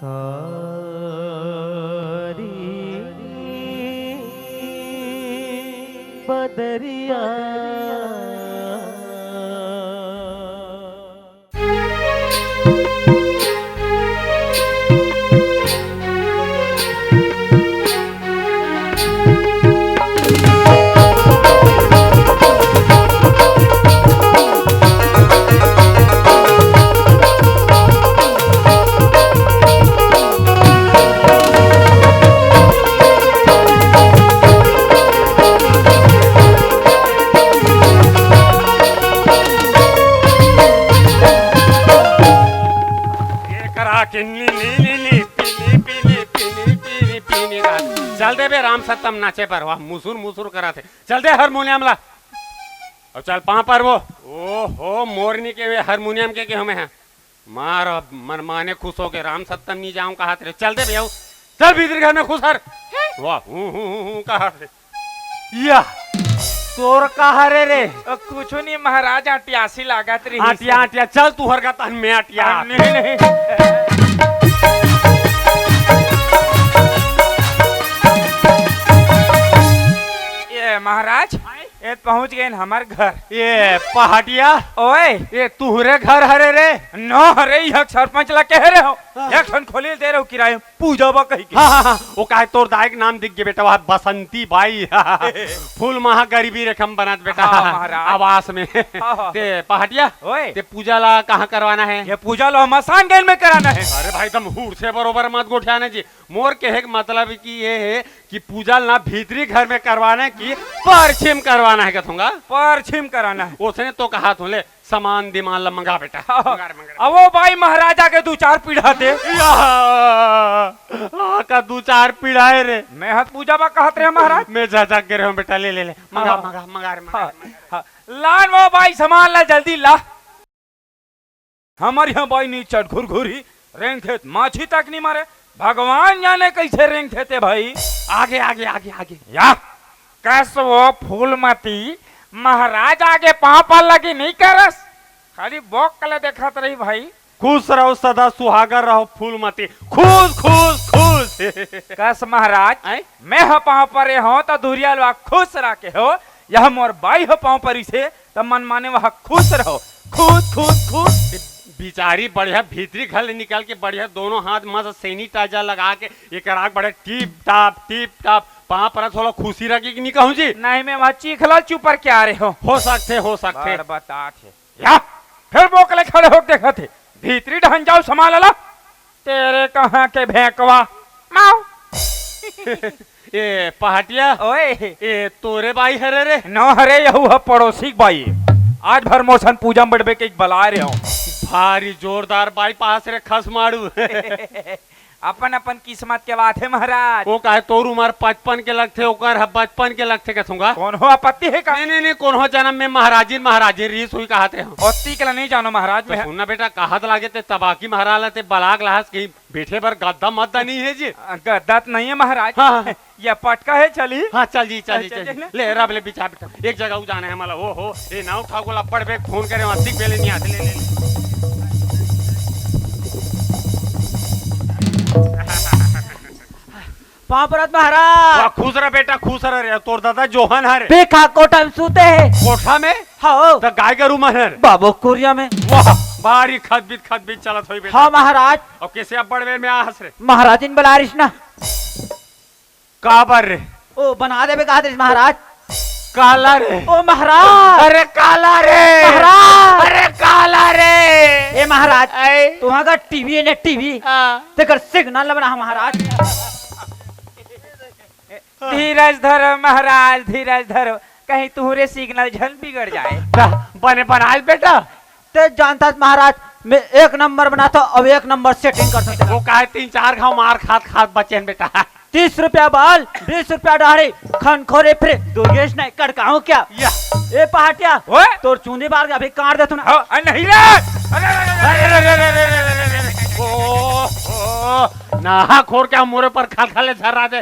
कारी बदरिया चल दे बे राम सत्तम नाचे पर वाह मुसुर मुसुर करा थे चल दे हारमोनियम ला और चल पा पर वो ओहो मोरनी के वे हारमोनियम के हमें हैं मार मन माने खुश हो के राम सत्तम नहीं जाऊं कहा तेरे चल दे भैया चल भीतर घर में खुश हर वाह कहा या तोर कहा रे कुछ नहीं महाराज आटियासी लागत रही आटिया आटिया चल तू हर का तन में आटिया नहीं ये महाराज ये पहुंच गए हमार घर ये पहाटिया ओए ये तुहरे घर हरे रे नो हरे यह सरपंच ला कह रहे हो एक ठन खोली दे रहे हो किराए पूजा बा कही के हाँ, वो काहे तोर दायक नाम दिख गए बेटा वह बसंती बाई फूल महा गरीबी रकम बनत बेटा महाराज आवास में ते पहाटिया ओए ते पूजा ला कहाँ करवाना है ये पूजा लो मसान गैन में कराना है अरे भाई तुम हूर से बरोबर मत गोठियाने जी मोर के है मतलब कि ये है कि पूजा ना भीतरी घर में करवाना है कि परछिम करवाना है कहूँगा परछिम कराना है उसने तो कहा तुले सामान दिमाग मंगा बेटा अब वो भाई महाराजा के दो चार पीढ़ा दे का दो चार पीढ़ाए रे मैं हाथ पूजा बा कहत रहे महाराज मैं जा के रहा हूँ बेटा ले ले ले मंगा मंगा मंगा रे लान वो भाई सामान ला जल्दी ला हमारे यहाँ भाई नी चढ़ घुरघुरी रेंग थे माछी तक नहीं मारे भगवान जाने कैसे रेंग थे भाई आगे आगे आगे आगे या कैस वो फूलमती महाराज आगे पाँव पर लगी नहीं करस खाली बॉक कले देखत रही भाई खुश रहो सदा सुहागर रहो फूलमती खुश खुश खुश कैस महाराज मैं हो पाँव पर हो तो दुरिया लोग खुश रखे हो यह मोर बाई हो पाँव पर से तो मन माने वह खुश रहो खुश खुश खुश बिचारी बढ़िया भीतरी घर निकाल के बढ़िया दोनों हाथ मस्त सैनिटाइजर लगा के एक राग बढ़िया टिप टाप वहाँ पर थोड़ा खुशी रखी कि नहीं कहूँ जी नहीं मैं वहाँ चीखला चुपर के आ रहे हो सकते बता थे या फिर बोकले खड़े हो देखा थे भीतरी ढहन जाओ संभाल ला तेरे कहाँ के भेंकवा माओ ये पहाटिया ओए ये तोरे बाई हरे रे नो हरे यहू पड़ोसी बाई आज भर मोशन पूजा बढ़बे के बला रहे हो भारी जोरदार बाई पास रे खस मारू अपन अपन किस्मत के बात है महाराज वो काहे तोर उमर 55 के लगथे ओकर 55 के लगथे कहूँगा कौन हो आपत्ति है का नहीं कौन हो जन्म में महाराजी रीस हुई कहते हैं ओत्ती के नहीं जानो महाराज में सुनना बेटा कहत लागे ते तबाकी महाराज ते बलाग लहास कहीं बैठे पर गद्दा मद्दा नहीं है जी गद्दा नहीं है महाराज हाँ ये पटका है चली हाँ चल जी ले रब ले बिछा बेटा एक जगह जाना है हमारा ओ हो ये ना उठा को लपड़ पे फोन करे अस्सी पहले नहीं आते ले पापरत महाराज खुश रह बेटा खुश रह तोर दादा जोहन हरे देखा कोठा में सूते है कोठा में हाँ तो गाय गरू महर बाबू कुरिया में वाह बारी खत चलत होई बेटा हाँ महाराज और कैसे अब बड़वे में आहस रे महाराज इन बलारिश ना का बर रे ओ बना दे कहा महाराज काला रे ओ महाराज अरे काला रे महाराज अरे काला रे ए महाराज तुम्हारा का टीवी है ना टीवी तेकर सिग्नल बना महाराज धीरज धरो महाराज धीरज धरो कहीं तुम्हारे सिग्नल झल बिगड़ जाए बने बनाए बेटा ते जानता महाराज मैं एक नंबर बना था अब एक नंबर सेटिंग कर सकता वो काहे 3-4 घाव मार खात बचे बेटा 30 रुपया बाल 20 रुपया दाढ़ी खन खोरे फिर दुर्गेश नहीं कड़काऊ क्या ए पहाटिया तोर चूंदी बार अभी काट दे तू ना नहीं रे ना खोर क्या मोरे पर खाले झर्रा दे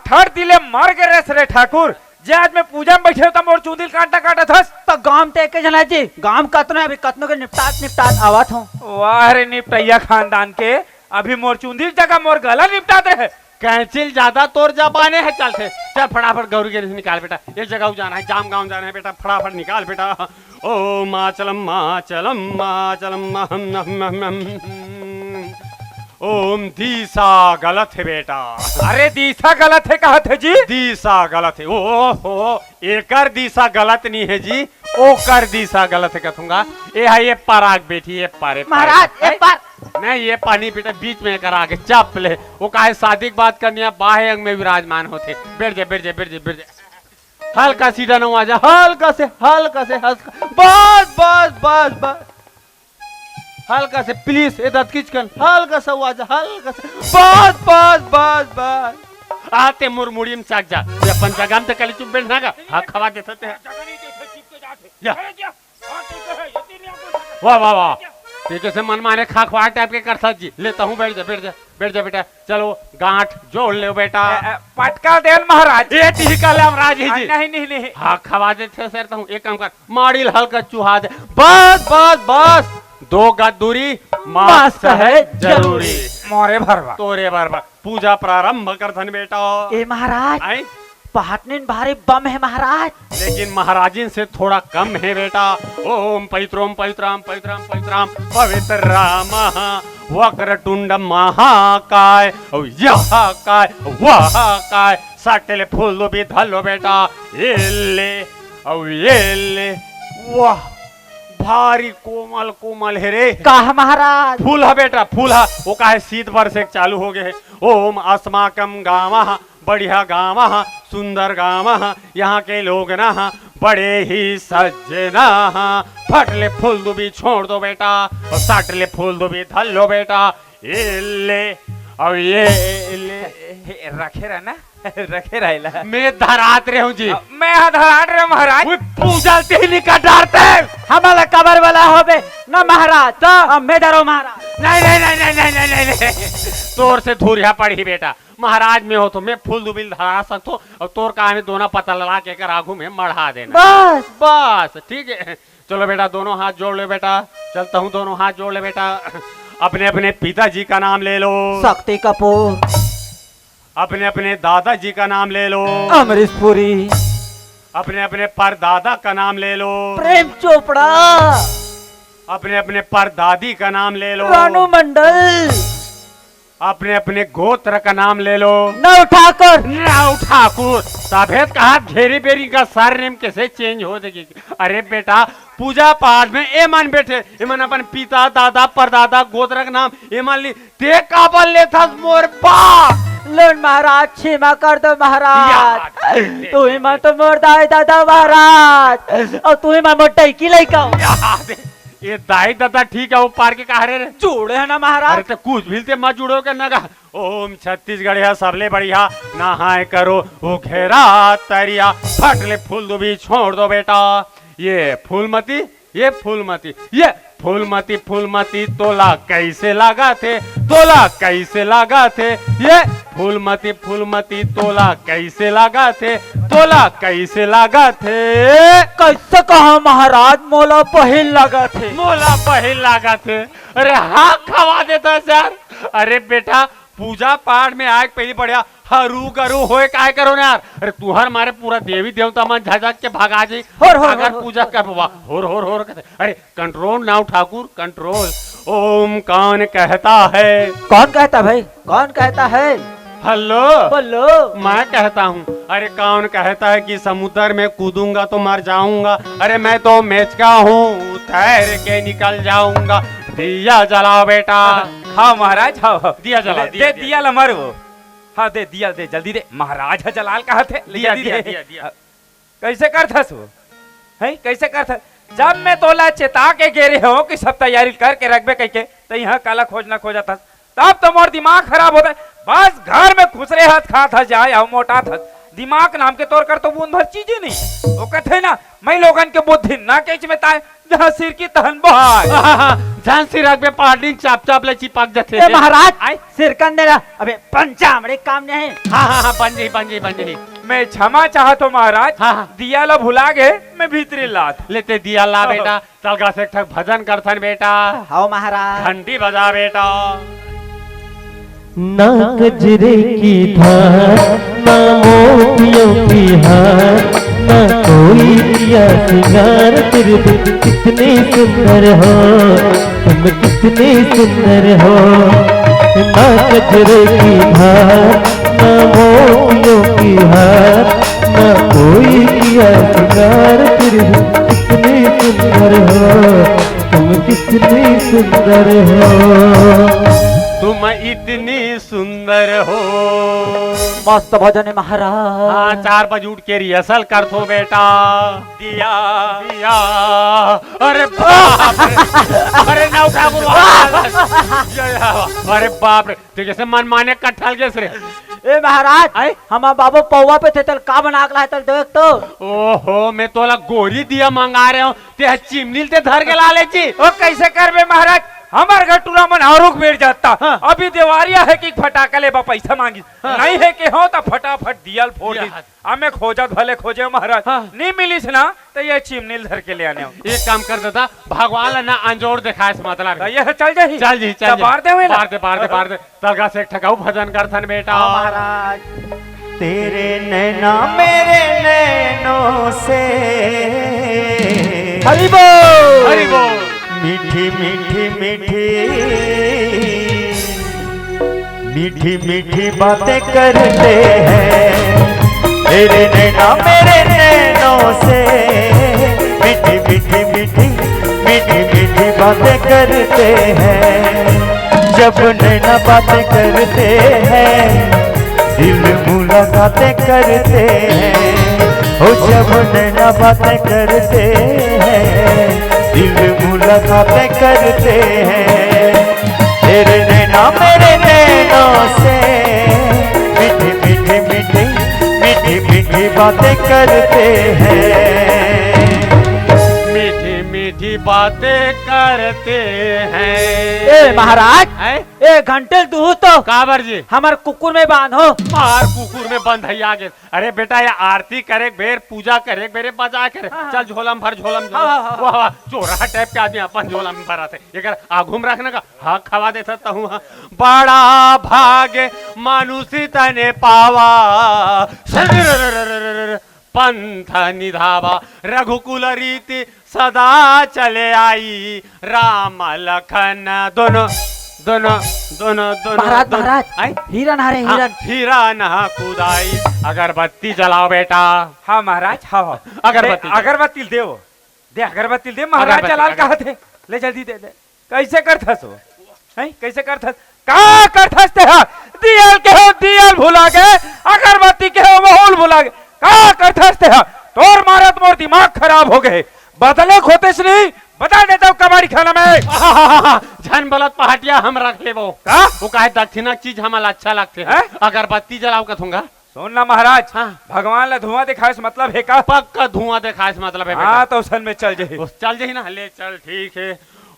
ठर दिले मर गए रे ठाकुर जे आज में पूजा में बैठे तो मोर चूंदिल काटा था तो गांव ते के जना जी गांव कतनो अभी कतनो के निपटात आवत हो वाह रे निपटैया खानदान के अभी मोर चुंदी जगह मोर गला निपटाते है। कैंचिल ज्यादा तोर जबाने है, चलते चल फटाफट गौरी के निकाल बेटा, एक जगह जाना है, जाम गांव जाना है बेटा, फटाफट निकाल बेटा। ओ माचलम माचलम माचलम ओम दिशा गलत है बेटा। अरे दिशा गलत है कहत है जी? दिशा गलत है, ओहो एकर दिशा गलत नहीं है जी, ओकर दिशा गलत है कहूंगा। ये पराग बेटी, ये पारे महाराज एक बार नहीं, ये पानी बेटा बीच में करा के चाप ले, वो काहे शादी की बात करनी है, बाहे अंग में विराजमान होते। बैठ जा बैठ जा बैठ जा बैठ जा, हल्का सीधा न आ जा, हल्का से हल्का से हल्का, बस बस बस बस, हल्का से प्लीज इधर खींच कर, हल्का सा आ जा, हल्का से, बस बस बस बस। आते मुरमुड़ी में चाक जा, ये पंचागम तो कल चुप बैठना का, हाँ खवा देते हैं। वाह वाह वाह, जैसे मन माने खाखवा टाइप के करता जी, लेता हूँ, बैठ जा बैठ जा बैठ जा बेटा, चलो गांठ जोड़ ले बेटा। पटका देन महाराज, ये टीका ले राज जी। नहीं नहीं नहीं, हाँ खवा देते सर, तो हूँ एक काम कर, माड़ील हल्का चुहा दे, बस बस बस, 2 गज दूरी मास्क है जरूरी। मोरे भरवा तोरे बरबा पूजा प्रारंभ कर धन बेटा। ए महाराज आई पहाटने भारी बम है महाराज, लेकिन महाराजिन से थोड़ा कम है बेटा। ओम पवित्रम पवित्रम पवित्रम पवित्रम पवित्र राम वक्र टुंड महाकाय यह काय वह काय, साटेले फूल दो भी धलो बेटा, ये ले वाह भारी कोमल कोमल है रे। कहा महाराज? फूल है बेटा, फूल है, वो काहे शीत वर्ष एक चालू हो गए। ओम अस्माकम गावा, बढ़िया गावा, सुंदर गावा, यहाँ के लोग ना बड़े ही सज्जना, फटले फूल दो भी छोड़ दो बेटा, और साटले फूल दो भी धल लो बेटा, ये ले और ये ले रखे रहना रखे रहेला। मैं धरात रहे हूँ जी, मैं धराट रहे महाराज। पूजा नहीं का डरते हमारा कबर वाला हो बे ना महाराज, तो मैं डरो महाराज। नहीं नहीं नहीं नहीं नहीं नहीं नहीं नहीं, तोर से धूरिया पड़ी बेटा, महाराज में हो तो मैं फूल दुबिल धरा सकता हूँ, और तोर का हमें दोनों पता लगा के कर आगू में मढ़ा देना, बस बस ठीक है। चलो बेटा दोनों हाथ जोड़ ले बेटा, चलता हूँ, दोनों हाथ जोड़ ले बेटा, अपने अपने पिताजी का नाम ले लो, शक्ति कपूर, अपने अपने दादाजी का नाम ले लो, अमरीश पुरी, अपने अपने परदादा का नाम ले लो, प्रेम चोपड़ा, अपने अपने परदादी का नाम ले लो, रानू मंडल, अपने अपने गोत्र का नाम ले लो, नव ठाकुर, नव ठाकुर। सफेद कहा घेरी बेरी का सरनेम कैसे चेंज हो जाएगी? अरे बेटा पूजा पाठ में ए मान बैठे, ए मन अपन पिता दादा परदादा गोत्र का नाम ए मान ली, ते काबल ले था मोर बाप। लोन महाराज क्षमा कर दो महाराज, तू ही मैं तो मोर दाई दादा महाराज, और तू ही मैं मोटाई की लइका ये दाई दादा ठीक है, वो पार के कहा रे जोड़े है ना महाराज। अरे तो कुछ भी ते मत जुड़ो के नगा। ओम छत्तीसगढ़ है सबले बढ़िया, नहाए करो वो घेरा तरिया, फटले फूल दो भी छोड़ दो बेटा, ये फूलमती ये फूलमती ये फूलमती फूलमती तोला कैसे लगा थे, तोला कैसे लगा थे, ये फूलमती फूलमती तोला कैसे लगा थे, तोला कैसे लगा थे। कैसे कहा महाराज? मोला पहिल लगा थे, मोला पहिल लगा थे। अरे हाँ खवा देता सर। अरे बेटा पूजा पाठ में आग पहली बढ़िया हरू करू होए काय करो ना यार। अरे तुहर मारे पूरा देवी देवता मन झझक के भगा जी, अगर पूजा कर होर कहते। अरे कंट्रोल नाउ ठाकुर कंट्रोल। ओम कौन कहता है? कौन कहता भाई? कौन कहता है? हेलो बोलो। मैं कहता हूँ। अरे कौन कहता है कि समुद्र में कूदूंगा तो मर जाऊंगा? अरे मैं तो मेचका हूँ, तैर के निकल जाऊंगा। दिया जलाओ बेटा। हाँ महाराज हाँ दिया जला दे दिया लमर वो। हाँ दे दिया दे जल्दी दे। महाराज है जलाल कहा थे दिया दिया दिया दिया। कैसे कर था सो है कैसे कर था? जब मैं तोला चेता के गेरे हो कि सब तैयारी करके रखबे कह के तो यहाँ काला खोजना खोजा था, तब तो मोर दिमाग खराब होता है। बस घर में खुसरे हाथ खा था जाए और मोटा था। दिमाग नाम के तौर कर तो बूंद भर चीजें नहीं। वो कहते ना मैं लोगन के बुद्धि ना केच में ताए जहाँ सिर की तहन बहाय। जान सिर रख बे पार्टी चाप चाप ले चिपक जाते। ए महाराज आए सिर कंदे ना अबे पंचा हमरे काम नहीं है। हाँ बन जी। मैं क्षमा चाहत हो महाराज। हाँ। दिया लो भुला गए मैं भीतरी लात लेते दिया ला बेटा। चल गा से भजन करथन बेटा। हाँ महाराज। घंटी बजा बेटा। ना गजरे की धार ना मोतियों की हार ना कोई किया सिंगार फिर भी कितने सुंदर हो तुम कितने सुंदर हो ना गजरे की धार ना मोतियों की हार ना कोई किया सिंगार फिर भी कितने सुंदर हो तुम कितने सुंदर हो तुम इतनी सुंदर हो। मस्त भजन है महाराज। हाँ 4 बजे उठ के रिहर्सल कर थो बेटा। दिया दिया अरे बाप रे अरे ना उठा अरे बाप रे तो जैसे मन माने कट्ठल के रे। ए महाराज हम बाबू पौवा पे थे तल का बना के लाए तल देख तो। ओहो मैं तोला गोरी दिया मंगा रहे हूँ ते चिमनील ते धर के ला ले जी। ओ कैसे करबे महाराज हमार घर टूरा मन औरुक बैठ जाता। हाँ। अभी देवारिया है कि फटाका ले बा पैसा मांगी। हाँ। नहीं है कि हो तो फटाफट दियल फोड़ दी। हमें खोजत भले खोजे महाराज। हाँ। नहीं मिलीस ना तो ये चिमनील धर के ले आने एक काम कर देता भगवान ना अंजोर दिखाए मतलब ये चल जाही चल जी चल बार दे बार दे तलगा से ठकाऊ भजन करथन बेटा। महाराज तेरे नैना मेरे नैनों से हरि बोल हरि बोल। मीठी मीठी मीठी मीठी मीठी बातें करते हैं तेरे नैना मेरे नैनों से मीठी मीठी मीठी मीठी मीठी बातें करते हैं जब नैना बातें करते हैं दिल मुलाकातें करते हैं ओ जब नैना बातें करते हैं दिल मुलाकातें करते हैं तेरे नैना मेरे नैनों से मीठी मीठी मीठी मीठी मीठी बातें करते हैं मीठी मीठी बातें करते हैं। ए महाराज ए घंटे दूध तो काबर जी हमार कुकुर में बांधो। मार कुकुर में बंद है आगे। अरे बेटा ये आरती करे बेर पूजा करे बेरे बजा करे। चल झोलम भर झोलम वाह वाह चोरा टाइप के आदमी अपन झोला में भरा थे एक आघूम रखने का हाँ खवा देता हूँ। बड़ा भाग्य मानुषी तने पावा पंथ निधावा रघुकुल रीति सदा चले आई राम लखन दोनों दोनों दोनों दोनों महाराज महाराज हिरन आ रहे हिरन। हीरा नहा कुदाई अगरबत्ती जलाओ बेटा। हाँ महाराज हाँ अगरबत्ती अगरबत्ती दे अगरबत्ती दे महाराज चलाल कहा थे ले जल्दी दे कैसे करथस हो कैसे करथस का करथस ते दियल के हो दियल भुला गए अगरबत्ती के हो महौल भुला गए का करथस ते तोर मारत मोर दिमाग खराब हो गए बदले खोते से नहीं बता देता हूँ कबाड़ी खाना में झन बलत पहाटिया हम रख ले वो काहे दक्षिणा चीज हमारा अच्छा लगते है अगरबत्ती जलाओ कथूंगा। सुनना महाराज भगवान ला धुआं दिखाए मतलब है का पक्का धुआं दिखाए मतलब है। हाँ तो सन में चल जाए चल जाही ना ले चल ठीक है।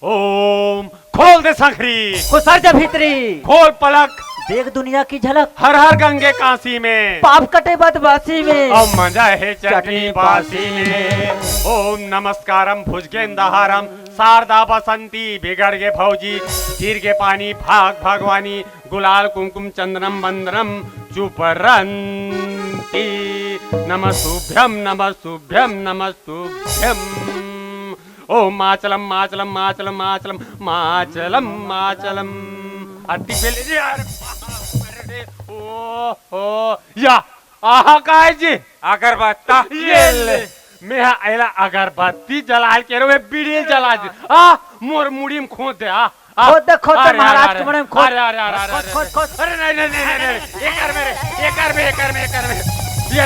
ओम खोल दे संखरी खुसर जा भीतरी खोल पलक देख दुनिया की झलक हर हर गंगे काशी में पाप कटे बदमाशी में और मजा है चटनी बासी में। ओम नमस्कारम भुजगेंदहारम शारदा बसंती बिगड़ गे भौजी गिर गे पानी भाग भगवानी गुलाल कुमकुम चंद्रम बंदरम चुपरंती नमस्तुभ्यम नमस्तुभ्यम नमस्तुभ्यम। ओ माचलम माचलम माचलम माचलम माचलम माचलम अति बेले अरे ओ हो या आहा काय जी अगरबत्ती ये ले मैं आइला अगरबत्ती जलाल के रे बीड़ी जला दे मोर मुड़ी में खोद दे खोद दे महाराज के मुड़ी में खोद अरे अरे अरे अरे नहीं नहीं नहीं नहीं एक कर मेरे ये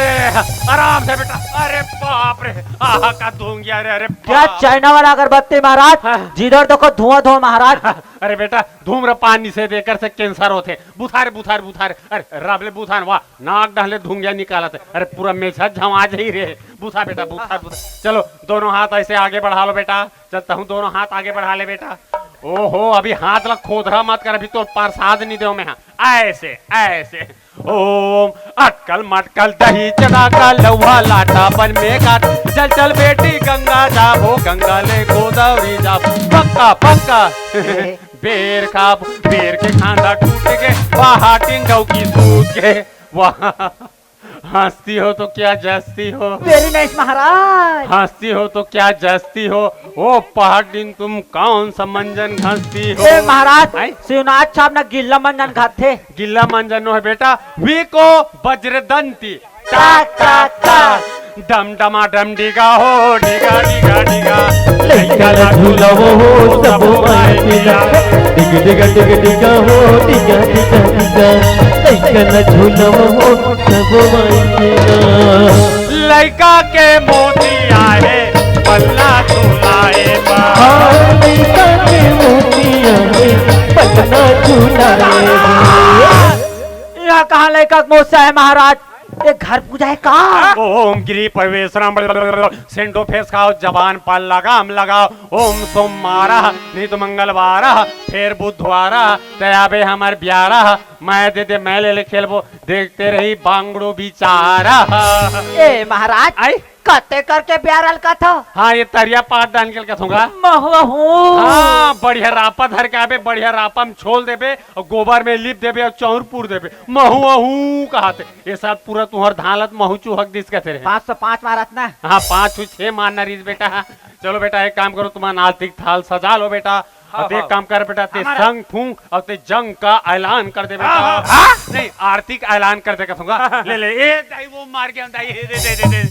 आराम से बेटा। अरे बाप रे आहा का धूंगी अरे अरे क्या चाइना वाला अगरबत्ती महाराज जिधर देखो धुआं धुआं महाराज। अरे बेटा धूम्रपान से देकर से कैंसर होते बुथार बुथार बुथार अरे राबले बुथार वाह नाक डाले धुंगिया निकाला थे अरे पूरा मेछा झमा ही रे बुथा बेटा बुथार बुथार। चलो दोनों हाथ ऐसे आगे बढ़ा लो बेटा चलता हूँ दोनों हाथ आगे बढ़ा ले बेटा। ओहो अभी हाथ लग खोदरा मत कर अभी तो प्रसाद नहीं दो मैं ऐसे ऐसे। ओम अटकल मटकल दही चढ़ा का लौहा लाटा बन में काट चल चल बेटी गंगा जाबो गंगा ले गोदावरी जाबो पक्का पक्का बेर के खांदा टूट के पहाटिन डौकी सूत के वाह हंसती हो तो क्या जस्ती हो, वेरी नाइस महाराज। हंसती हो तो क्या जस्ती हो, ओ पहाटिन तुम कौन सा मंजन घसती हो। ए महाराज आई? शिवनाथ साहब ना गिल्ला मंजन खाते। गिल्ला मंजन है बेटा, वी को वज्रदंती टा टा टा डम डमा डम डिगा हो डिगा डिगा डिगा लइका ला झूलावो हो सब मायकेला डिग डिग डिग डिगा हो डिगा डिगा डिगा लइका ला झूलावो हो सब मायकेला लड़का के मोती आए पल्ला झूलाए बा। लइका के मोतिया में पटना झूलाए यहाँ कहाँ लड़का मोसा है महाराज, ये घर पूजा है कहाँ। ओम गिरी परवेशराम सेंटो फेस खाओ जबान पाल लगाम लगाओ, ओम सोमवारा नहीं तो मंगलवारा फिर बुधवारा तयाबे हमार ब्यारा मैं दे दे मैं ले खेलबो देखते रही बांगड़ो बिचारा। ए महाराज आई कते करके प्यारल का था। हाँ ये तरिया पाट डाल के कथूंगा। महुआ हूँ। हाँ बढ़िया रापा धर के आबे बढ़िया रापा में छोल देबे और गोबर में लिप देबे और चौरपुर देबे महू अहू कहते ये सब पूरा तुहर धालत महू चूहक दिस कहते रहे। 505 महाराज ना। हाँ 5 6 मारना रीज बेटा। चलो बेटा एक काम करो तुम्हारा नास्तिक थाल सजा लो बेटा और एक काम कर बेटा ते संग फूंक और ते जंग का ऐलान कर दे बेटा। नहीं आर्थिक ऐलान कर दे कहूंगा। ले ले ए दाई वो मार के दाई दे दे दे दे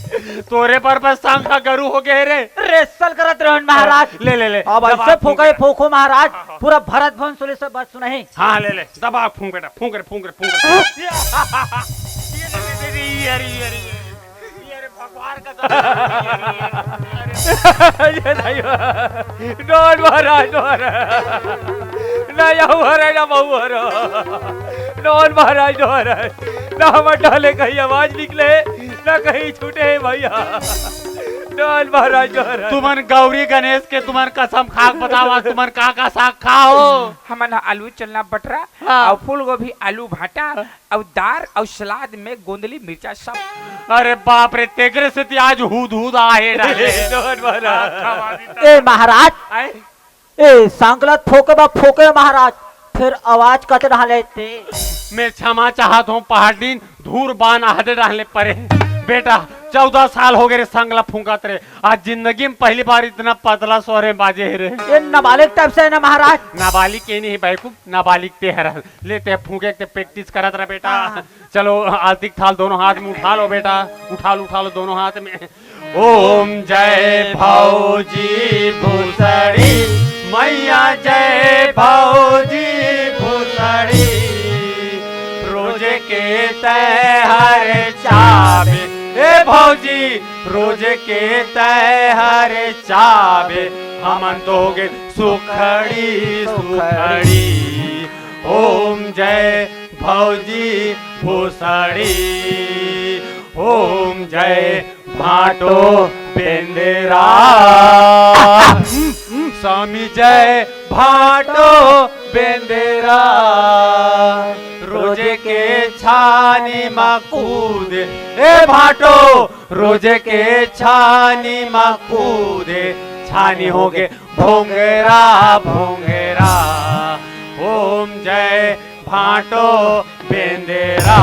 तोरे पर बस संग का गरु हो गए रे रेसल करत रहन महाराज। ले ले ले अब ऐसे फूके फूको महाराज पूरा भरत भवन सुने सब बात सुना है। हाँ ले ले दबा फूंक बेटा फूंक रे फूंक रे फूंक रे ये ले दे अरे भगवान का ये नहीं नॉन महाराज नॉन ना यहू हरे ना महू हरो नॉन महाराज नॉन ना हम डाले कहीं आवाज निकले ना कहीं छूटे भैया नॉन महाराज नॉन तुमन गौरी गणेश के तुमन कसम खाक बतावा तुमन का साग खाओ। हमन आलू चलना बटरा हाँ। और फूल गोभी आलू भाटा और दार और सलाद में गोंदली मिर्चा सब। अरे बाप रे तेगरे से ती आज हुद हुद आहे डाले नॉन महाराज ए महाराज ए सांकलत फोके महाराज फिर आवाज कते डाले थे। मैं क्षमा चाहत हूँ पहाड़ीन धूर बान आहदे डालने परे बेटा 14 साल हो गए रे संगला फूंकत रे आज जिंदगी में पहली बार इतना पतला सोरे बाजे रे। ये नाबालिग टाइप से है ना महाराज। नाबालिग के नहीं बैकूफ नाबालिग ते हर लेते फूंके ते प्रैक्टिस करत रहे बेटा। चलो आर्थिक थाल दोनों हाथ में उठा लो बेटा उठा लो दोनों हाथ में। ओम जय भौजी भूसड़ी मैया जय भौजी भूसड़ी रोजे के तहर चाबे ए भौजी रोज के तहर चाबे हमन दोगे सुखड़ी सुखड़ी। ओम जय भौजी भूसड़ी ओम जय भाटो बेंदेरा स्वामी जय भाटो बेंदेरा रोजे के छानी मकूद ए भाटो रोजे के छानी मकूद छानी होगे भोंगेरा भोंगेरा। ओम जय भाटो बेंदेरा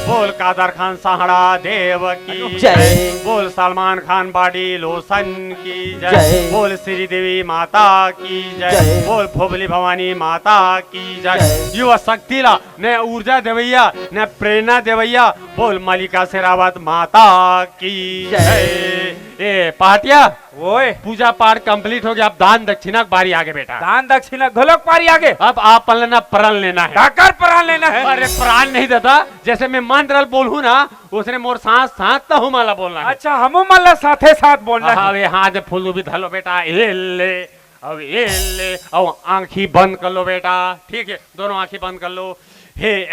बोल कादर खान सहाड़ा देव की जय बोल सलमान खान बाडी लोसन की जय बोल श्री देवी माता की जय बोल फोबली भवानी माता की जय युवा शक्तिला ने ऊर्जा देवैया ने प्रेरणा देवैया बोल मलिका शेरावत माता की जय। ए पाटिया ओए पूजा पाठ कंप्लीट हो गया अब दान दक्षिणा की बारी आगे बेटा। दान दक्षिणा घोलक पारी आगे अब आप लेना प्रण लेना है। डाकर प्राण लेना है। अरे प्राण नहीं देता जैसे मैं मंत्र बोलूं ना उसने मोर सांस सांस तो माला बोलना है। अच्छा हमू मल्ला साथे साथ बोलना हाँ वे हाथ फूल भी धलो बेटा ए ले अब ए ले अब आंखी बंद कर लो बेटा ठीक है दोनों आंखें बंद कर लो। हे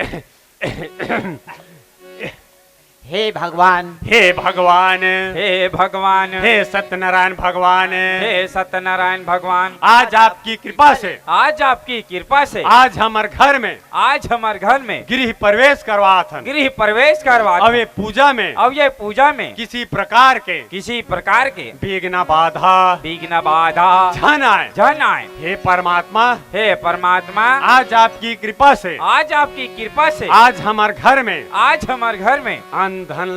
हे भगवान, हे भगवान, हे भगवान, हे सत्यनारायण भगवान, हे सत्यनारायण भगवान, आज आपकी कृपा से, आज आपकी कृपा से, आज हमारे घर में, आज हमारे घर में गृह प्रवेश करवा था। गृह प्रवेश करवा। अब ये पूजा में, अब ये पूजा में किसी प्रकार के विघ्न बाधा झन आए। हे परमात्मा, हे परमात्मा, आज आपकी कृपा से, आज आपकी कृपा से, आज हमारे घर में, आज हमारे घर में अंधन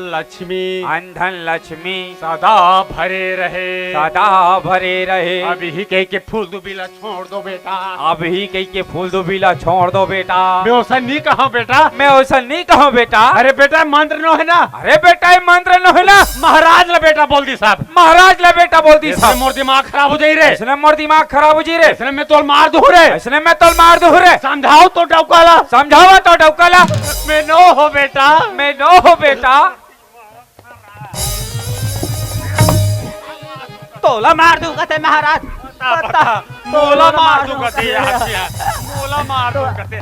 लक्ष्मी सदा भरे रहे, सदा भरे रहे। अभी कह के फूल दुबीला छोड़ दो बेटा, अभी कह के फूल दुबीला छोड़ दो बेटा। मैं वैसा नहीं कहूँ बेटा, मैं वैसा नहीं कहूँ बेटा। अरे बेटा मंत्र नो है ना, अरे बेटा ये मंत्र न है ना। महाराज ला बेटा बोल दी साहब, महाराज ला बेटा बोल दी साहब। मोर दिमाग खराब हो जाई रे, इसने मोर दिमाग खराब हो जी रे, इसने मैं तोल मार दूं रे, इसने मैं तोल मार दूं रे। समझाओ तो डौकाला, समझावा तो डौकाला। मैं नो हो बेटा, मैं नो हो बेटा। तोला मार दूंगा ते महाराज, पता मोला मार दूंगा ते हसिया, मोला मार दूंगा ते।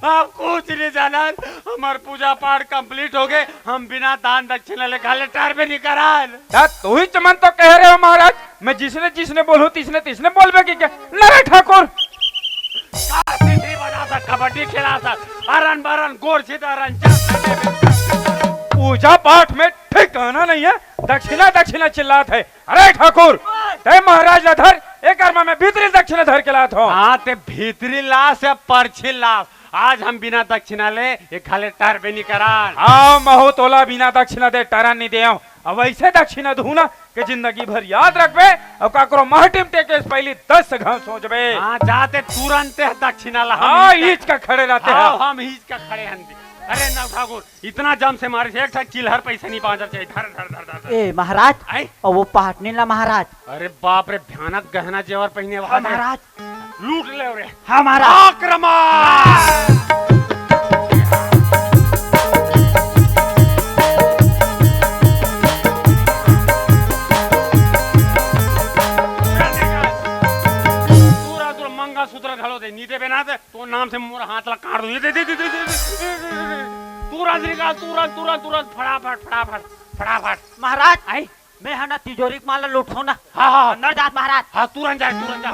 आप कुछ नहीं जाना, हमार पूजा पाठ कंप्लीट हो गए, हम बिना दान दक्षिणा ले खाले टार पे नहीं करा। तू ही चमन तो कह रहे हो महाराज, मैं जिसने जिसने बोलूं तिसने बोलबे की क्या। लड़े ठाकुर कबड्डी खेला था, अरन बरन गोर छिदारन, पूजा पाठ में ठिकाना नहीं है, दक्षिणा दक्षिणा चिल्लात है। अरे ठाकुर ते महाराज ला धर, एक अर्मा में भीतरी दक्षिणा धर के लात हो। हाँ ते भीतरी लाश या परछी लाश, आज हम बिना दक्षिणा ले ये खाले टार पे नहीं करान। हाँ महू तोला बिना दक्षिणा दे टारा नहीं दे। अब ऐसे दक्षिणा दू ना कि जिंदगी भर याद रखबे। अब काकरो महटिम टेके पहली 10 घाव सोचबे। हाँ जाते तुरंत दक्षिणा ला, हाँ हीच का खड़े रहते हैं। हम हीच का खड़े हैं। अरे ना ठाकुर इतना जम से मारे से एक साथ चिल्हर पैसे नहीं पाँच चाहिए। धर धर धर धर ए महाराज, आई और वो पहाटने ला महाराज। अरे बाप रे, भयानक गहना जेवर पहने वाला महाराज लूट ले रे। हाँ महाराज। आक्रमण। सूत्र ढलो दे नीचे बना दे तो नाम से मोर हाथ ला काट दो। दे दे दे दे तुरंत निकाल, तुरंत तुरंत तुरंत फटाफट फटाफट फटाफट। महाराज आई मैं है ना तिजोरी माला लूटो ना। हाँ हाँ अंदर जात महाराज। हाँ तुरंत जा तुरंत जा।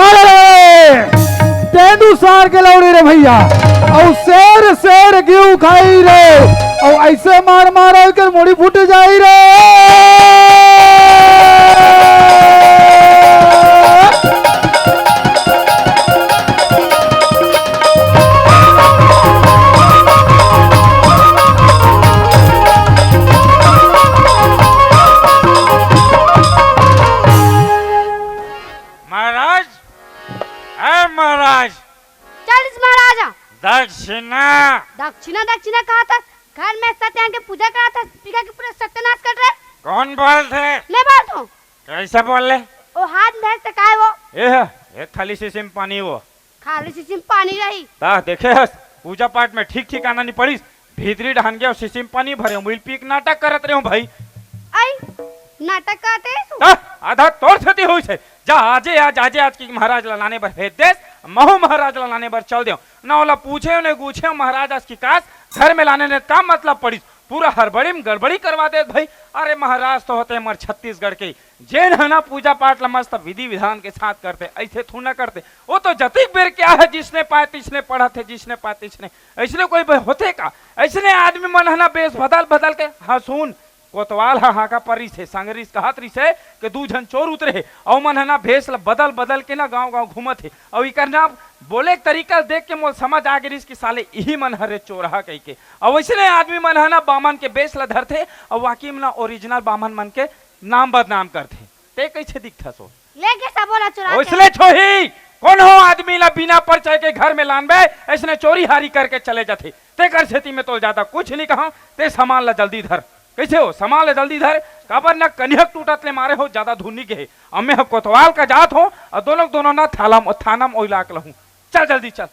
अरे तेंदु सार के लौड़ी रे भैया, और शेर शेर गेहूं खाई रे, और ऐसे मार मार कर मोड़ी फूट जाई रे। दक्षिणा दक्षिणा दक्षिणा कहा था, घर में सत्यान के पूजा करा था, पिता की पूरा सत्यानाश कर रहे। कौन बोल थे? मैं बात हूँ। कैसे बोल ले? ओ हाथ धर से काय वो एक थाली से सिम पानी वो खाली सिसिम पानी रही। ता देखे हस पूजा पाठ में ठीक ठीक आना नहीं पड़ी, भीतरी ढान गया सिसिम पानी भरे मिल पीक नाटक करत रहे हूँ भाई। आई नाटक करते आधा तोड़ छती हुई से जा आज की महाराज ला लाने बर भेज देस, महू महाराज ला लाने बर चल दे ना। ओला पूछे उन्हें पूछे महाराज आज की काश घर में लाने ने का मतलब पड़ी, पूरा हड़बड़ी में गड़बड़ी करवा दे भाई। अरे महाराज तो होते हमारे छत्तीसगढ़ के, जैन है ना पूजा पाठ ला मस्त विधि विधान के साथ करते, ऐसे थू ना करते। वो तो जतिक बेर क्या है, जिसने पाए तिसने पढ़ा थे, जिसने पाए तिसने। ऐसने कोई होते का, ऐसने आदमी मन है ना बेस बदल बदल के। हाँ सुन कोतवाल हा का परी से संगरीस कहत रही से कि 2 जन चोर उतरे और मन है ना भेस बदल बदल के ना गांव गांव घूमत है, और इकर ना बोले तरीका देख के मोल समझ आ गई कि साले यही मन हरे चोरहा कह के। और वैसे आदमी मन है ना बामन के बेस ला धरते और वाकई में ना ओरिजिनल बामन मन के नाम बदनाम करते। ते कैसे दिखता सो लेके सब बोला चुरा इसलिए छोही कौन हो आदमी ला बिना परिचय के घर में लानबे, ऐसने चोरी हारी करके चले जाते। ते कर खेती में तो ज्यादा कुछ नहीं कहा, ते सामान ला जल्दी धर। कैसे हो सामान ले जल्दी धर, काबर ना कन्हक टूटत ले मारे हो, ज्यादा धुनी के है। अम्मे हम कोतवाल का जात हो और दोनों ना थाना में ओइला के लहूं। चल जल्दी चल।